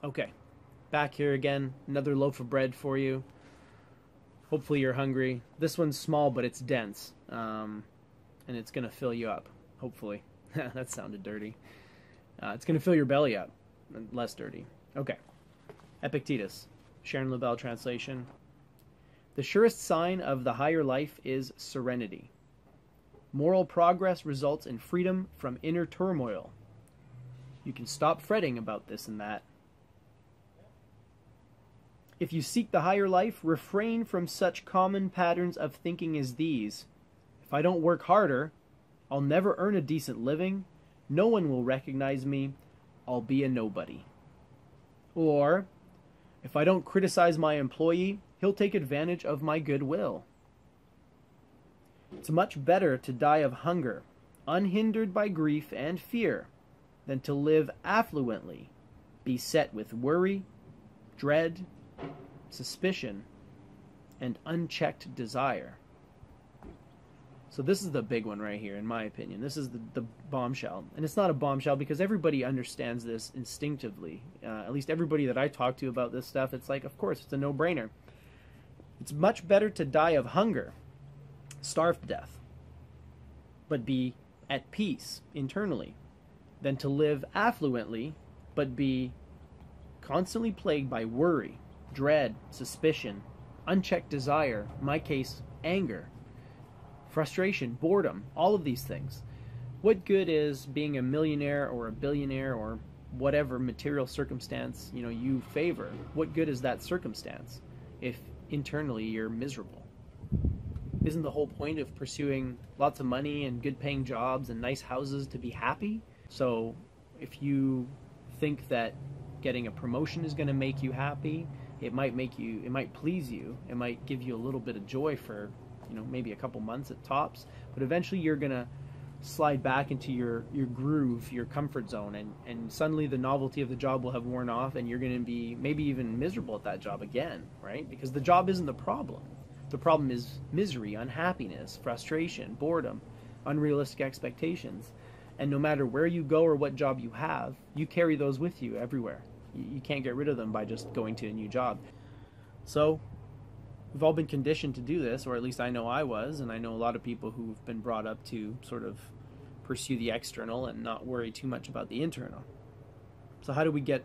Okay, back here again. Another loaf of bread for you. Hopefully you're hungry. This one's small, but it's dense. And it's going to fill you up. Hopefully. That sounded dirty. It's going to fill your belly up. Less dirty. Okay. Epictetus. Sharon LaBelle translation. The surest sign of the higher life is serenity. Moral progress results in freedom from inner turmoil. You can stop fretting about this and that. If you seek the higher life, refrain from such common patterns of thinking as these. If I don't work harder, I'll never earn a decent living. No one will recognize me. I'll be a nobody. Or, if I don't criticize my employee, he'll take advantage of my goodwill. It's much better to die of hunger, unhindered by grief and fear, than to live affluently, beset with worry, dread, suspicion, and unchecked desire. So this is the big one right here, in my opinion. This is the bombshell. And it's not a bombshell because everybody understands this instinctively. At least everybody that I talk to about this stuff, it's like, of course, it's a no-brainer. It's much better to die of hunger, starve to death, but be at peace internally, than to live affluently, but be constantly plagued by worry, dread, suspicion, unchecked desire, in my case, anger, frustration, boredom, all of these things. What good is being a millionaire or a billionaire or whatever material circumstance, you favor? What good is that circumstance if internally you're miserable? Isn't the whole point of pursuing lots of money and good paying jobs and nice houses to be happy? So if you think that getting a promotion is going to make you happy, it might please you, it might give you a little bit of joy for maybe a couple months at tops, but eventually you're gonna slide back into your groove, your comfort zone, and suddenly the novelty of the job will have worn off, and you're gonna be maybe even miserable at that job again, right? Because the job isn't the problem. The problem is misery, unhappiness, frustration, boredom, unrealistic expectations. And no matter where you go or what job you have, you carry those with you everywhere. You can't get rid of them by just going to a new job. So we've all been conditioned to do this, or at least I know I was, and I know a lot of people who've been brought up to sort of pursue the external and not worry too much about the internal. So how do we get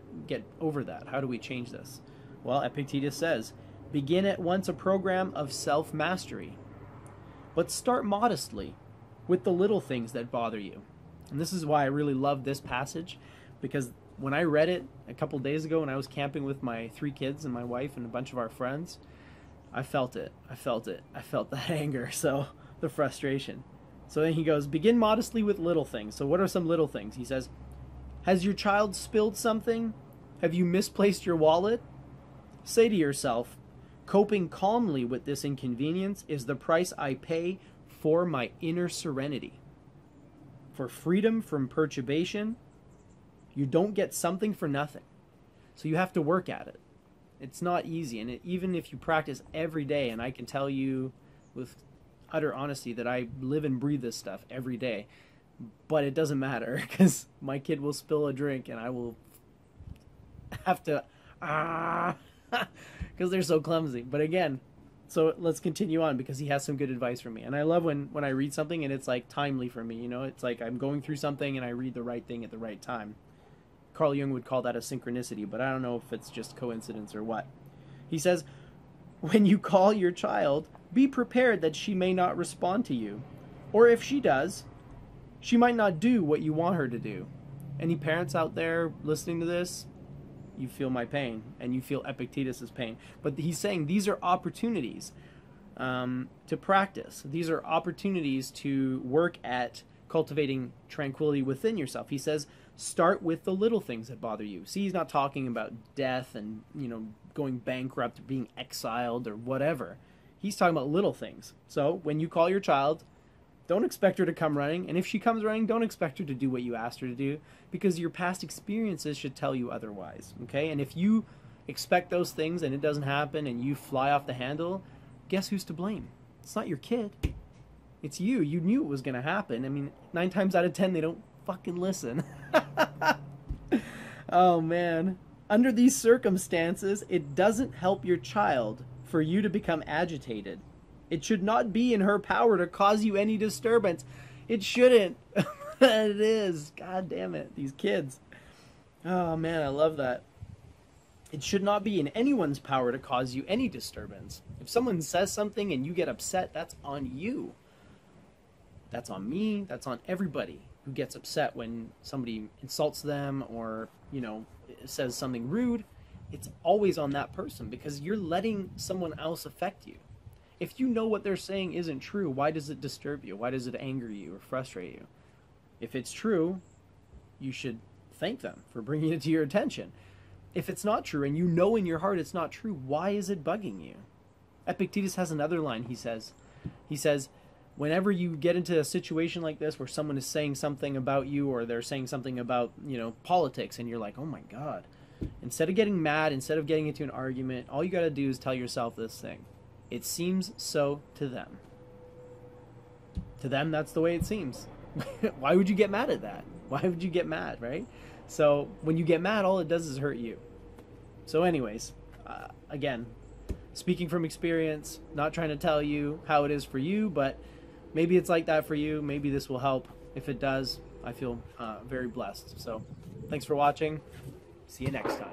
over that? How do we change this? Well, Epictetus says, begin at once a program of self-mastery. But start modestly with the little things that bother you. And this is why I really love this passage, because when I read it a couple days ago when I was camping with my 3 kids and my wife and a bunch of our friends, I felt it. I felt that anger, so the frustration. So then he goes, begin modestly with little things. So what are some little things? He says, has your child spilled something? Have you misplaced your wallet? Say to yourself, coping calmly with this inconvenience is the price I pay for my inner serenity. For freedom from perturbation, you don't get something for nothing. So you have to work at it. It's not easy, and even if you practice every day, and I can tell you with utter honesty that I live and breathe this stuff every day, but it doesn't matter because my kid will spill a drink and I will have to because they're so clumsy. But again, so let's continue on because he has some good advice for me, and I love when I read something and it's like timely for me. It's like I'm going through something and I read the right thing at the right time. Carl Jung would call that a synchronicity, but I don't know if it's just coincidence or what. He says, when you call your child, be prepared that she may not respond to you. Or if she does, she might not do what you want her to do. Any parents out there listening to this, you feel my pain, and you feel Epictetus' pain. But he's saying these are opportunities to practice. These are opportunities to work at cultivating tranquility within yourself. He says, start with the little things that bother you. See, he's not talking about death and, going bankrupt, being exiled or whatever. He's talking about little things. So when you call your child, don't expect her to come running. And if she comes running, don't expect her to do what you asked her to do, because your past experiences should tell you otherwise. Okay? And if you expect those things and it doesn't happen and you fly off the handle, guess who's to blame? It's not your kid. It's you. You knew it was going to happen. I mean, 9 times out of 10, they don't fucking listen. Oh, man. Under these circumstances, it doesn't help your child for you to become agitated. It should not be in her power to cause you any disturbance. It shouldn't. It is. God damn it. These kids. Oh, man, I love that. It should not be in anyone's power to cause you any disturbance. If someone says something and you get upset, that's on you. That's on me. That's on everybody who gets upset when somebody insults them or, you know, says something rude. It's always on that person because you're letting someone else affect you. If you know what they're saying isn't true, why does it disturb you? Why does it anger you or frustrate you? If it's true, you should thank them for bringing it to your attention. If it's not true and you know in your heart it's not true, why is it bugging you? Epictetus has another line he says, whenever you get into a situation like this where someone is saying something about you or they're saying something about, you know, politics and you're like, oh my God, instead of getting mad, instead of getting into an argument, all you got to do is tell yourself this thing. It seems so to them. To them, that's the way it seems. Why would you get mad at that? Why would you get mad, right? So when you get mad, all it does is hurt you. So anyways, again, speaking from experience, not trying to tell you how it is for you, but maybe it's like that for you. Maybe this will help. If it does, I feel very blessed. So thanks for watching. See you next time.